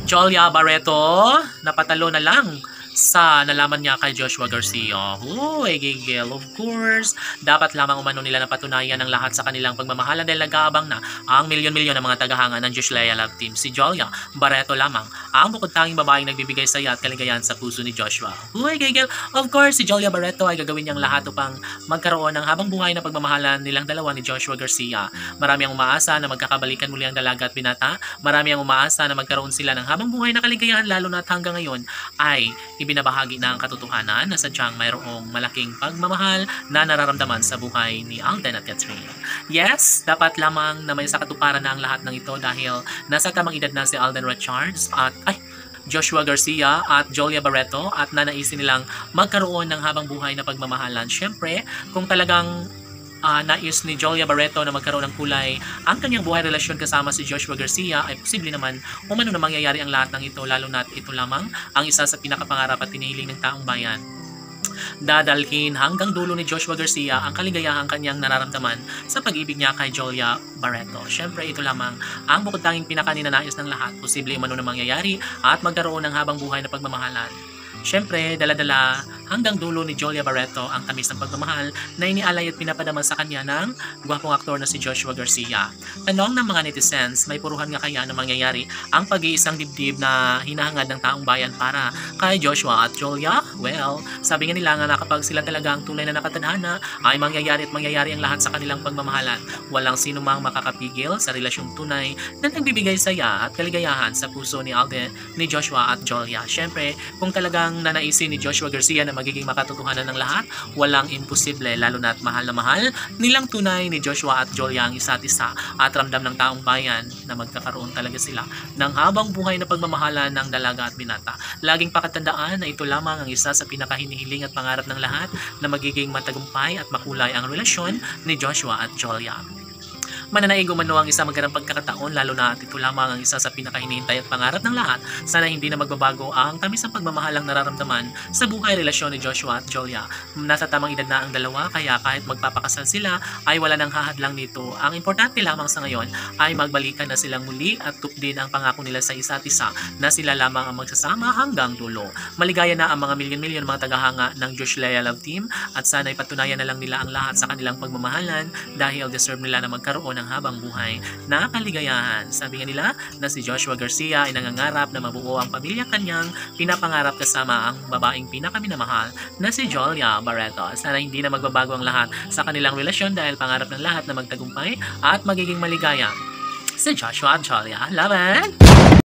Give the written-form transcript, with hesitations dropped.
Jolia Barreto, napatalo na lang sa nalaman niya kay Joshua Garcia. Uy, gigil. Of course, dapat lamang umano nila napatunayan ang lahat sa kanilang pagmamahalan dahil nag-aabang na ang milyon-milyon ng mga tagahanga ng Josh Leia Love Team. Si Jolia Barreto lamang ang bukod tanging babaeng nagbibigay saya at kaligayahan sa puso ni Joshua. Uy, gigil. Of course, si Jolia Barreto ay gagawin niyang lahat upang magkaroon ng habang buhay na pagmamahalan nilang dalawa ni Joshua Garcia. Marami ang umaasa na magkakabalikan muli ang dalaga at binata. Marami ang umaasa na magkaroon sila ng habang buhay na kaligayahan lalo na at hanggang ngayon ay ibinabahagi na ang katotohanan na sadyang mayroong malaking pagmamahal na nararamdaman sa buhay ni Alden at Catherine. Yes, dapat lamang na may sakatuparan na ang lahat ng ito dahil nasa tamang edad na si Alden Richards at Joshua Garcia at Jolia Barreto at nanaisin nilang magkaroon ng habang buhay na pagmamahalan. Siyempre, kung talagang nais ni Jolia Barreto na magkaroon ng kulay ang kanyang buhay relasyon kasama si Joshua Garcia, ay posible naman umano na mangyayari ang lahat ng ito, lalo na ito lamang ang isa sa pinakapangarap at tinihiling ng taong bayan. Dadalhin hanggang dulo ni Joshua Garcia ang kaligayahang kanyang nararamdaman sa pag-ibig niya kay Jolia Barreto. Siyempre, ito lamang ang bukod tanging pinakaninanais ng lahat. Posible umano na mangyayari at magkaroon ng habang buhay na pagmamahalan. Siyempre, dala-dala hanggang dulo ni Jolia Barreto ang tamis ng pagmamahal na inialay at pinapadama sa kanya ng gwapong aktor na si Joshua Garcia. Tanong ng mga netizens, may puruhan nga kaya na mangyayari ang pag-iisang dibdib na hinahangad ng taong bayan para kay Joshua at Jolia? Well, sabi nga nila nga na kapag sila talaga ang tunay na nakatadhana, ay mangyayari at mangyayari ang lahat sa kanilang pagmamahalan. Walang sino mang makakapigil sa relasyong tunay na nagbibigay saya at kaligayahan sa puso ni Alden, ni Joshua at Jolia. Siyempre, kung talagang nanaisin ni Joshua Garcia na magiging makatotohanan ng lahat, walang imposible, lalo na at mahal na mahal nilang tunay ni Joshua at Jolia ang isa't isa at ramdam ng taong bayan na magkakaroon talaga sila ng habang buhay na pagmamahalan ng dalaga at binata. Laging pakatandaan na ito lamang ang isa sa pinakahinihiling at pangarap ng lahat na magiging matagumpay at makulay ang relasyon ni Joshua at Jolia. Mananaig umano ang isa magandang pagkakataon, lalo na at ito lamang ang isa sa pinakahinihintay at pangarap ng lahat. Sana hindi na magbabago ang tamis ng pagmamahalang nararamdaman sa buhay relasyon ni Joshua at Jolia. Nasa tamang edad na ang dalawa, kaya kahit magpapakasal sila ay wala nang hahadlang nito. Ang importante lamang sa ngayon ay magbalikan na silang muli at tupdin ang pangako nila sa isa't isa na sila lamang ang magsasama hanggang dulo. Maligaya na ang mga milyon-milyon mga tagahanga ng Josh Leia Love Team at sana ipatunayan na lang nila ang lahat sa kanilang pagmamahalan dahil deserve nila na magkaroon ng habang buhay na kaligayahan. Sabi nga nila na si Joshua Garcia ay nangangarap na mabuo ang pamilya kanyang pinapangarap kasama ang babaeng pinakaminamahal na si Jolia Barreto. Sana hindi na magbabago ang lahat sa kanilang relasyon dahil pangarap ng lahat na magtagumpay at magiging maligaya si Joshua at Jolia. Laban!